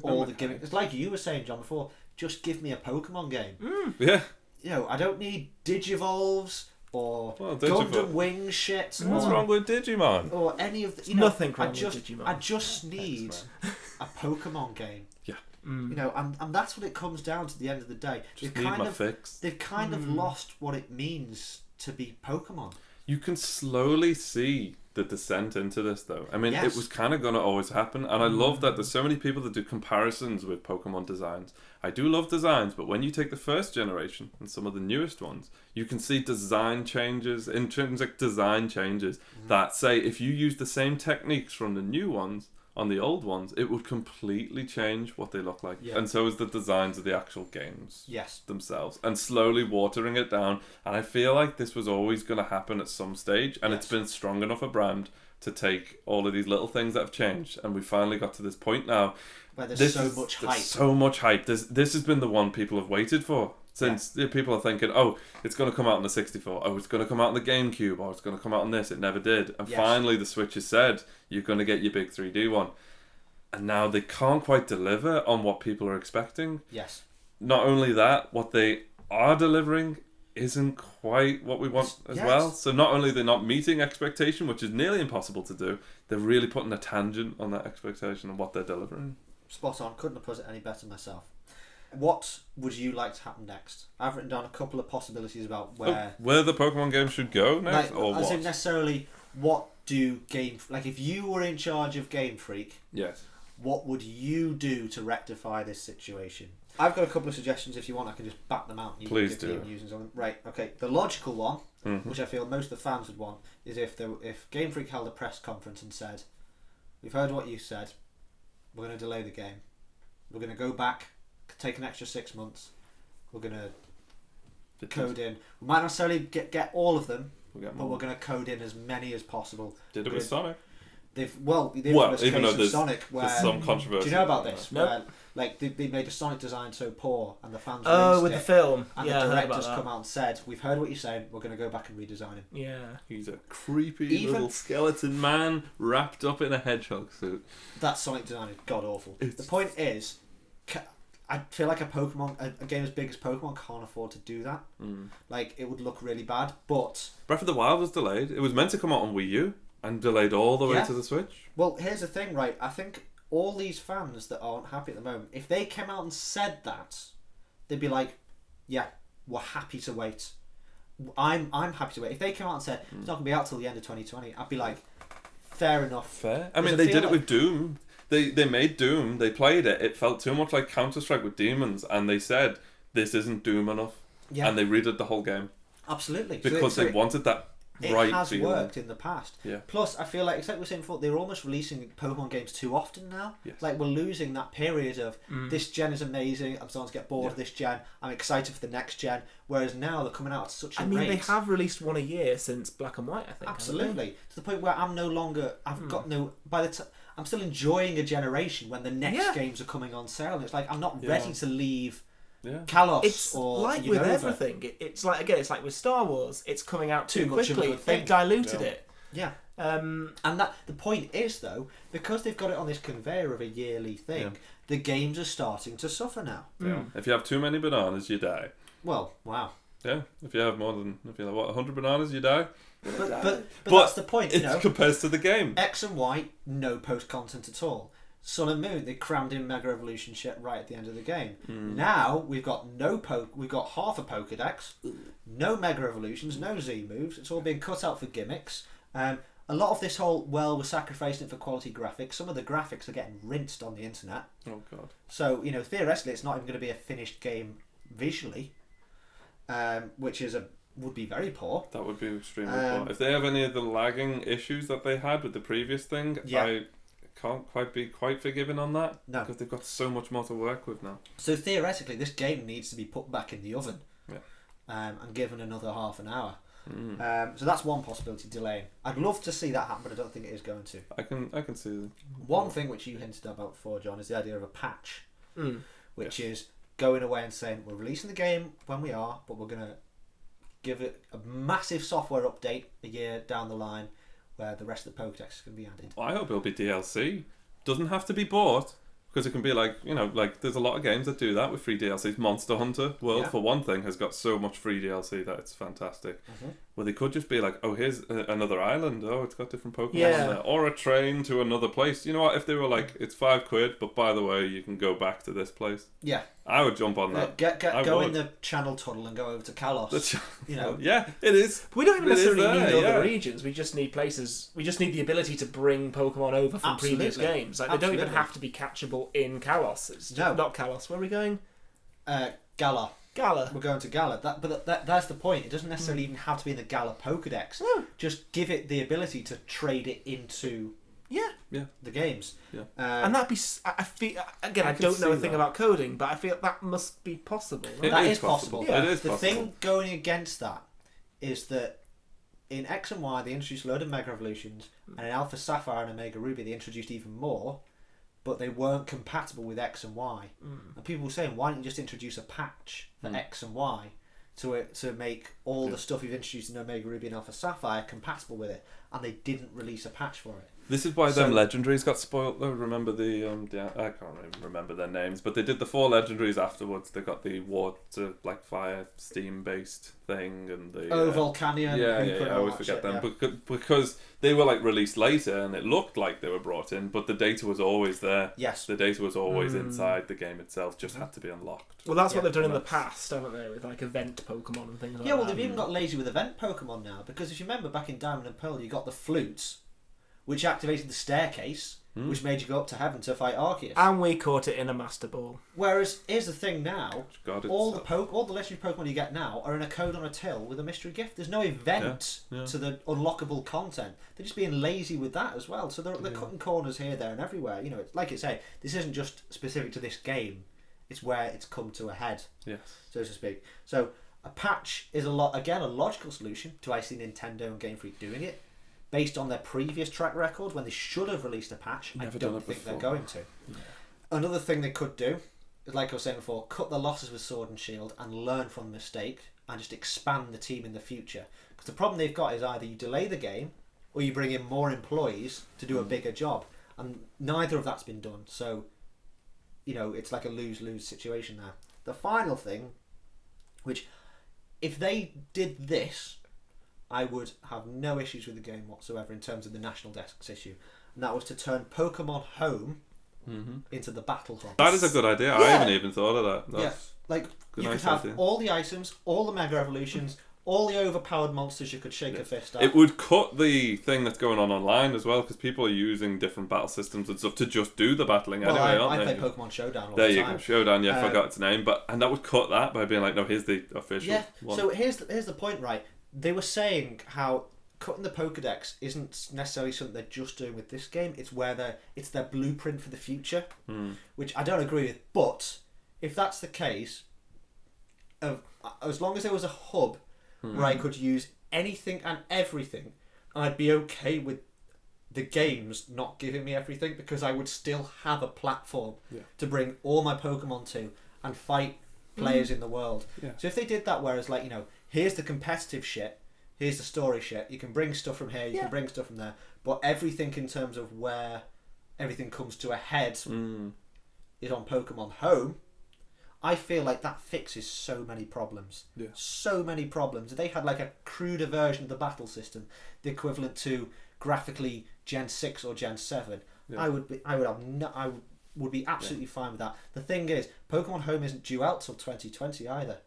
all the gimmicks. It's like you were saying, John, before, just give me a Pokemon game. Yeah. I don't need Digivolves or Gundam Wing shit. What's wrong with Digimon? Or any of the... Nothing wrong with Digimon. I just need a Pokemon game. Yeah. You know, and that's what it comes down to at the end of the day. Just need my fix. They've kind of lost what it means to be Pokemon. You can slowly see the descent into this, though. I mean, Yes. it was kind of going to always happen, and I love that there's so many people that do comparisons with Pokemon designs. I do love designs, but when you take the first generation and some of the newest ones, you can see design changes, intrinsic design changes, that say if you use the same techniques from the new ones on the old ones, it would completely change what they look like. Yeah. And so is the designs of the actual games Yes. themselves, and slowly watering it down. And I feel like this was always going to happen at some stage, and it's been strong enough a brand to take all of these little things that have changed, and we finally got to this point now Where there's much hype. there's so much hype. This has been the one people have waited for. Since people are thinking, oh, it's going to come out on the 64, oh, it's going to come out on the GameCube, or it's going to come out on this. It never did. And finally the Switch has said, you're going to get your big 3D one. And now they can't quite deliver on what people are expecting. Yes. Not only that, what they are delivering isn't quite what we want as well. So not only are they not meeting expectation, which is nearly impossible to do, they're really putting a tangent on that expectation of what they're delivering. Spot on. Couldn't have put it any better myself. What would you like to happen next? I've written down a couple of possibilities about where the Pokemon game should go next, or as what? in necessarily, what do if you were in charge of Game Freak, Yes. what would you do to rectify this situation? I've got a couple of suggestions. If you want, I can just back them out. And you Please can do. give me using them. Right. Okay. The logical one, which I feel most of the fans would want, is if Game Freak held a press conference and said, "We've heard what you said. We're going to delay the game. We're going to go back, take an extra 6 months. We're going to code in. We might not necessarily get all of them, but we're going to code in as many as possible." Did it with Sonic? The Well, even though there's Sonic, where some controversy. do you know about this? Nope. Where, like they made a Sonic design so poor, and the fans Oh, released with it, the film. and Yeah, I the heard about directors that. come out and said, "We've heard what you're saying. We're going to go back and redesign him." Yeah. He's a creepy Even- little skeleton man wrapped up in a hedgehog suit. That Sonic design is god awful. It's- The point is, I feel like a game as big as Pokemon can't afford to do that. Like, it would look really bad. But Breath of the Wild was delayed. It was meant to come out on Wii U and delayed all the way Yeah. to the Switch. well, here's the thing, right? I think all these fans that aren't happy at the moment, if they came out and said that, they'd be like, "Yeah, we're happy to wait. I'm happy to wait." If they came out and said it's not going to be out till the end of 2020, I'd be like, "Fair enough." Fair. I Because mean, I they feel did it like- with Doom. They made Doom. They played it. It felt too much like Counter-Strike with demons, and they said this isn't Doom enough. Yeah. And they redid the whole game Absolutely. because So they wanted that it right has feeling. worked in the past. Yeah. Plus, I feel like, it's like we were saying before, they're almost releasing Pokemon games too often now. Yes. Like, we're losing that period of this gen is amazing, I'm starting to get bored of this gen, I'm excited for the next gen. Whereas now they're coming out at such a rate. they have released one a year since Black and White, I think. Absolutely. To the point where I'm no longer, I've got no, by the time, I'm still enjoying a generation when the next games are coming on sale. And it's like, I'm not ready to leave Yeah. Kalos It's or like with Unova. everything. It's like, again, it's like with Star Wars. It's coming out too Too much of a quickly. good thing. They've diluted Yeah. it. Yeah. Um, And that the point is, though, because they've got it on this conveyor of a yearly thing, the games are starting to suffer now. Yeah. If you have too many bananas, you die. Well, wow. Yeah. If you have more than 100 bananas, you die. But that's the point, you It know. compares to the game. X and Y, no post content at all. Sun and Moon, they crammed in Mega Evolution shit right at the end of the game. Now we've got we've got half a Pokedex, no Mega Evolutions, no Z moves. It's all being cut out for gimmicks. A lot of this whole, well, we're sacrificing it for quality graphics. Some of the graphics are getting rinsed on the internet. Oh god. So, you know, theoretically, it's not even going to be a finished game visually, which would be very poor. That would be extremely poor. If they have any of the lagging issues that they had with the previous thing, I can't quite be quite forgiving on that. No. Because they've got so much more to work with now. So theoretically, this game needs to be put back in the oven, Yeah. and given another half an hour. So that's one possibility, delaying. I'd love to see that happen, but I don't think it is going to. I can see that. One thing which you hinted about before, John, is the idea of a patch, which is going away and saying, we're releasing the game when we are, but we're going to give it a massive software update a year down the line where the rest of the Pokédex is going to be added. I hope it'll be DLC. Doesn't have to be bought. Because it can be like, like there's a lot of games that do that with free DLCs. Monster Hunter World, for one thing, has got so much free DLC that it's fantastic. Well, they could just be like, oh, here's another island. Oh, it's got different Pokemon Yeah. on there. Or a train to another place. You know what? If they were like, it's £5, but by the way, you can go back to this place. Yeah. I would jump on that. Go in the channel tunnel and go over to Kalos. You know. Yeah, it is. We don't even It is necessarily there, need yeah. other regions. We just need places. We just need the ability to bring Pokemon over from previous Absolutely. games. Like they don't even have to be catchable in Kalos. It's No. not Kalos. Where are we going? Galar. Galar. We're going to Galar. That's the point. It doesn't necessarily even have to be in the Galar Pokedex. No. Just give it the ability to trade it into Yeah. the games. Yeah. And that'd be. I feel again. I can don't know see a thing that. about coding, but I feel that must be possible. Right? That is possible. Yeah. It is The possible. thing going against that is that in X and Y they introduced a load of Mega Evolutions, and in Alpha Sapphire and Omega Ruby they introduced even more, but they weren't compatible with X and Y. And people were saying, why don't you just introduce a patch for X and Y to make all the stuff you've introduced in Omega Ruby and Alpha Sapphire compatible with it? And they didn't release a patch for it. This is why So- them legendaries got spoiled though. Remember I can't even remember their names, but they did the 4 legendaries afterwards. They got the water, like fire, steam based thing, and the Volcanion. Yeah, Hooper, and I all always that forget shit, them yeah. because they were like released later, and it looked like they were brought in, but the data was always there. Yes. The data was always inside the game itself, just had to be unlocked. Well, that's what Yeah. they've done in the past, haven't they? With like event Pokemon and things like Yeah, well, that. they've even got lazy with event Pokemon now, because if you remember back in Diamond and Pearl, you got the flutes, which activated the staircase, which made you go up to heaven to fight Arceus. And we caught it in a Master Ball. Whereas, here's the thing now, God, it's, all the legendary Pokemon you get now are in a code on a till with a mystery gift. There's no event Yeah, yeah. to the unlockable content. They're just being lazy with that as well. So they're cutting corners here, there, and everywhere. You know, it's, like you say, this isn't just specific to this game. It's where it's come to a head, yes. so to speak. So a patch is a logical solution to I see Nintendo and Game Freak doing it. Based on their previous track record, when they should have released a patch, Never I done don't it think they're before. going to. Another thing they could do, like I was saying before, cut the losses with Sword and Shield and learn from the mistake and just expand the team in the future. Because the problem they've got is either you delay the game or you bring in more employees to do a bigger job. And neither of that's been done. So, you know, it's like a lose-lose situation there. The final thing, which if they did this, I would have no issues with the game whatsoever in terms of the National Dex issue. And that was to turn Pokemon Home into the Battle Hub. That is a good idea. I Yeah. haven't even thought of that. Yeah, That's like good, you could nice have idea. all the items, all the Mega Evolutions, all the overpowered monsters you could shake a fist at. It would cut the thing that's going on online as well, because people are using different battle systems and stuff to just do the battling well, anyway, I aren't play they? Pokemon Showdown all There the you time. go, Showdown. Yeah, I forgot its name, and that would cut that by being like, no, here's the official Yeah. one. So here's the point, right? They were saying how cutting the Pokedex isn't necessarily something they're just doing with this game. It's it's their blueprint for the future, which I don't agree with. But if that's the case, as long as there was a hub where I could use anything and everything, I'd be okay with the games not giving me everything, because I would still have a platform to bring all my Pokemon to and fight players in the world. Yeah. So if they did that, whereas like, you know, here's the competitive shit, here's the story shit, you can bring stuff from here, you can bring stuff from there, but everything in terms of where everything comes to a head is on Pokemon Home, I feel like that fixes so many problems. Yeah. So many problems. If they had like a cruder version of the battle system, the equivalent to graphically Gen 6 or Gen 7, I would be absolutely fine with that. The thing is, Pokemon Home isn't due out till 2020 either.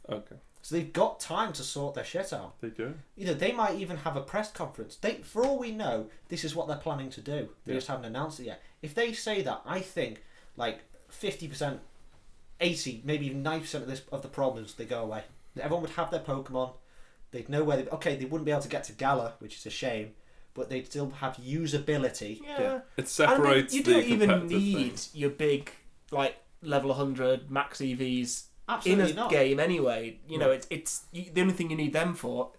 Okay. So they've got time to sort their shit out. They do. You know, they might even have a press conference. For all we know, this is what they're planning to do. They just haven't announced it yet. If they say that, I think like 50%, 80, maybe even 90% of the problems, they go away. Everyone would have their Pokemon. They'd know where they wouldn't be able to get to Galar, which is a shame, but they'd still have usability. Yeah. It separates you the don't even competitive need things. your big like level 100 max EVs Absolutely in a not. game anyway. You know, the only thing you need them for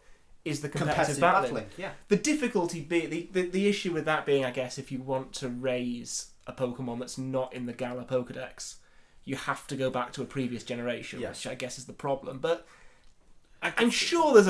is the competitive battling. Yeah. The difficulty the issue with that being, I guess, if you want to raise a Pokemon that's not in the Galar Pokedex, you have to go back to a previous generation, Yes. which I guess is the problem. But I'm sure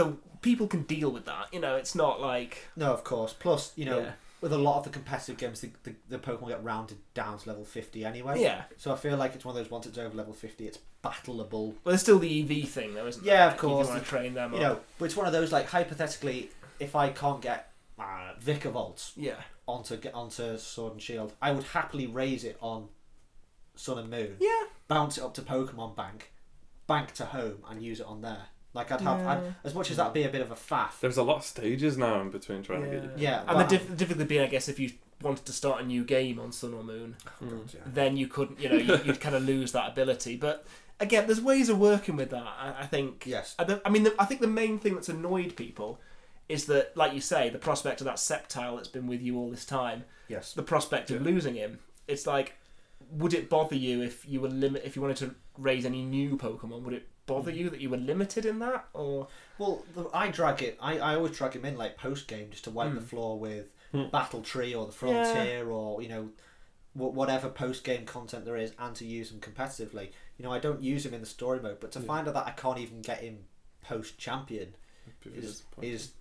people can deal with that. You know, it's not like No, of course. Plus, you know, Yeah. with a lot of the competitive games, the Pokemon get rounded down to level 50 anyway. Yeah. So I feel like it's one of those, once it's over level 50, it's battleable. Well, there's still the EV thing, though, isn't there? Yeah, of course. If you want to train them You up. know, but it's one of those, like, hypothetically, if I can't get Vikavolt Yeah. onto Sword and Shield, I would happily raise it on Sun and Moon, Yeah. bounce it up to Pokemon Bank to home, and use it on there. Like, as much as that'd be a bit of a faff. There's a lot of stages now in between trying to get you. Yeah, And the difficulty being, I guess, if you wanted to start a new game on Sun or Moon, then you couldn't, you'd kind of lose that ability. But again, there's ways of working with that. I think. Yes. I think the main thing that's annoyed people is that, like you say, the prospect of that Sceptile that's been with you all this time. Yes. The prospect of losing him. It's like, would it bother you if you wanted to raise any new Pokemon? Would it bother you that you were limited in that, or? Well, I always drag him in like post game just to wipe the floor with Battle Tree or the Frontier or whatever post game content there is, and to use him competitively. I don't use him in the story mode, but to find out that I can't even get him post champion is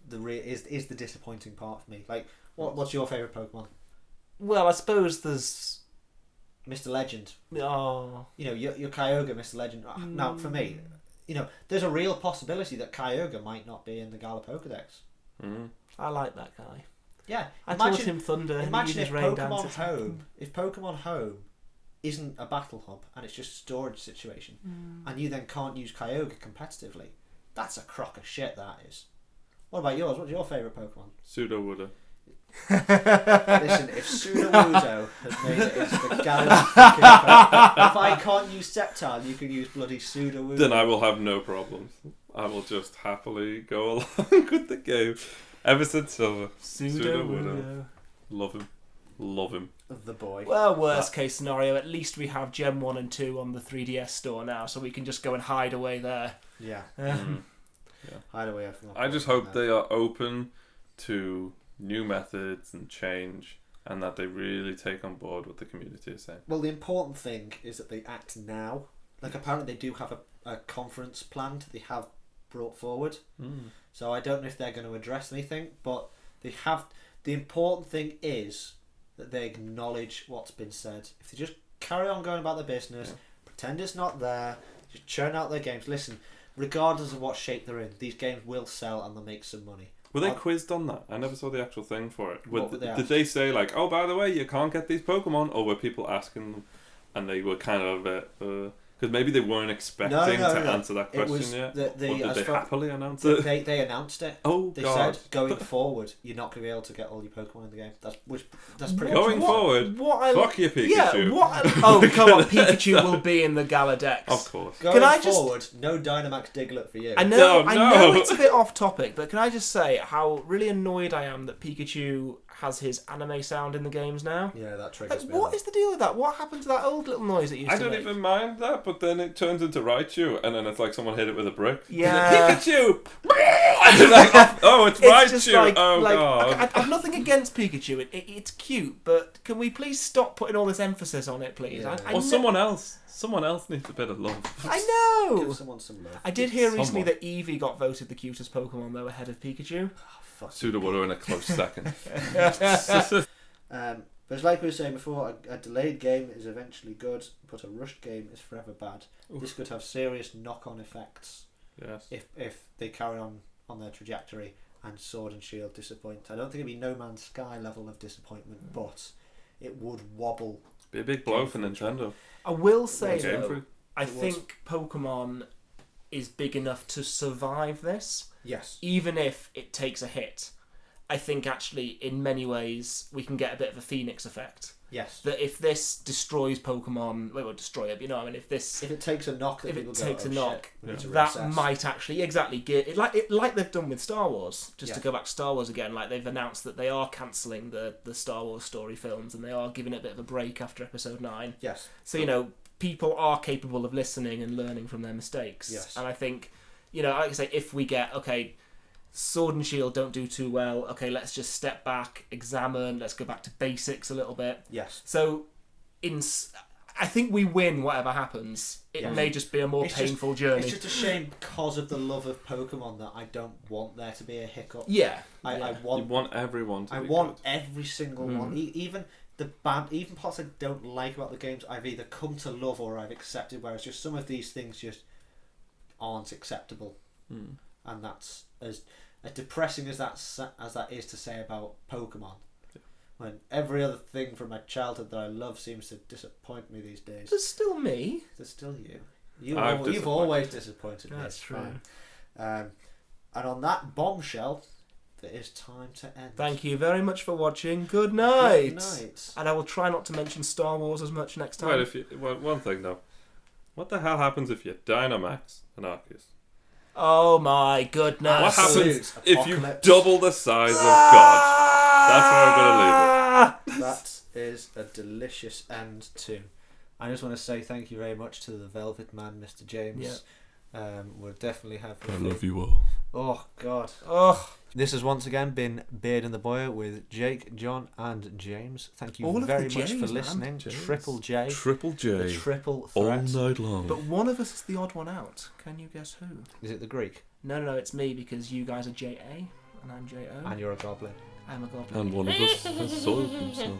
the disappointing part for me. Like, what's your favourite Pokemon? Well, I suppose there's Mr. Legend. Oh. Your Kyogre, Mr. Legend. Now, for me, there's a real possibility that Kyogre might not be in the Gala Pokedex. I like that guy. Yeah, I taught him Thunder. Imagine if If Pokemon Home isn't a battle hub and it's just a storage situation, and you then can't use Kyogre competitively, that's a crock of shit. That is. What about yours? What's your favourite Pokemon? Sudowoodo. Listen, if Sudowoodo has made it into the Galaxy if I can't use Sceptile, you can use bloody Sudowoodo. Then I will have no problems. I will just happily go along with the game. Ever since Silver. Sudowoodo. Love him. The boy. Well, worst case scenario, at least we have Gem 1 and 2 on the 3DS store now, so we can just go and hide away there. Yeah. Hide away. I just hope they are open to new methods and change, and that they really take on board what the community is saying. Well, the important thing is that they act now. Like, apparently they do have a conference planned they have brought forward. So I don't know if they're going to address anything, but they have. The important thing is that they acknowledge what's been said. If they just carry on going about their business, pretend it's not there, just churn out their games. Listen, regardless of what shape they're in, these games will sell and they'll make some money. Were they quizzed on that? I never saw the actual thing for it. Did they say, like, oh, by the way, you can't get these Pokemon? Or were people asking them and they were kind of... because maybe they weren't expecting to answer that question yet. Or did they happily announce it? They announced it. Oh, they God. said, going forward, you're not going to be able to get all your Pokemon in the game. That's pretty Going forward? Fuck your Pikachu. Yeah, oh, come on, Pikachu will be in the Gala Dex. Of course. Going forward, no Dynamax Diglett for you. I know it's a bit off topic, but can I just say how really annoyed I am that Pikachu has his anime sound in the games now? Yeah, that triggers me. What is the deal with that? What happened to that old little noise it used to make? I don't even mind that, but then it turns into Raichu, and then it's like someone hit it with a brick. Yeah. Pikachu! It's Raichu! Just God. I have nothing against Pikachu. It's cute, but can we please stop putting all this emphasis on it, please? Yeah. Someone else. Someone else needs a bit of love. I know! Give someone some love. I did hear recently that Eevee got voted the cutest Pokemon, though, ahead of Pikachu. Sudowoodo in a close second. But like we were saying before, a delayed game is eventually good, but a rushed game is forever bad. Oof. This could have serious knock-on effects. Yes. If they carry on their trajectory and Sword and Shield disappoint. I don't think it'd be No Man's Sky level of disappointment, but it would wobble. Be a big blow for Nintendo. I will say though, I think Pokemon is big enough to survive this. Yes. Even if it takes a hit. I think actually in many ways we can get a bit of a Phoenix effect. Yes. That if this destroys Pokemon, well, it won't destroy it, but if it takes a knock, that might actually get it like they've done with Star Wars. To go back to Star Wars again, like they've announced that they are cancelling the Star Wars story films and they are giving it a bit of a break after Episode 9. Yes. So people are capable of listening and learning from their mistakes. Yes. And I think like I say, if we get Sword and Shield don't do too well. Okay, let's just step back, examine. Let's go back to basics a little bit. Yes. So, I think we win whatever happens. It may just be a more painful journey. It's just a shame because of the love of Pokemon that I don't want there to be a hiccup. Yeah. I You want everyone to I be want good. every single one. Even the even parts I don't like about the games, I've either come to love or I've accepted. Whereas just some of these things just aren't acceptable, and that's as depressing as that is to say about Pokemon. When every other thing from my childhood that I love seems to disappoint me these days. There's still me. There's still you. You've disappointed. always disappointed me. That's It's true. fine. And on that bombshell, it is time to end. Thank you very much for watching. Good night. Good night. And I will try not to mention Star Wars as much next time. One thing though. What the hell happens if you Dynamax an Arceus? Oh my goodness. What happens Absolute if you apocalypse. double the size of God? That's where I'm going to leave it. That is a delicious end too. I just want to say thank you very much to the Velvet Man, Mr. James. Yeah. We'll definitely have. I love you all. Oh God. Oh, This has once again been Beard and the Boyo with Jake, John, and James. Thank you All of very the much Js, for man. listening. James. Triple J. Triple The J. triple All threat. night long. but one of us is the odd one out. Can you guess who? Is it the Greek? No, it's me because you guys are JA and I'm JO. And you're a goblin. I'm a goblin. And one of us has soiled himself.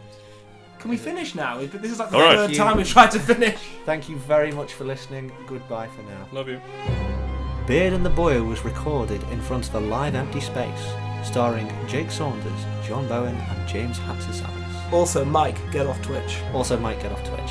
Can we finish now? This is like the All right. third time we've tried to finish. Thank you very much for listening. Goodbye for now. Love you. Beard and the Boyo was recorded in front of a live empty space, starring Jake Saunders, John Bowen, and James Hatzisalis. Also, Mike, get off Twitch. Also, Mike, get off Twitch.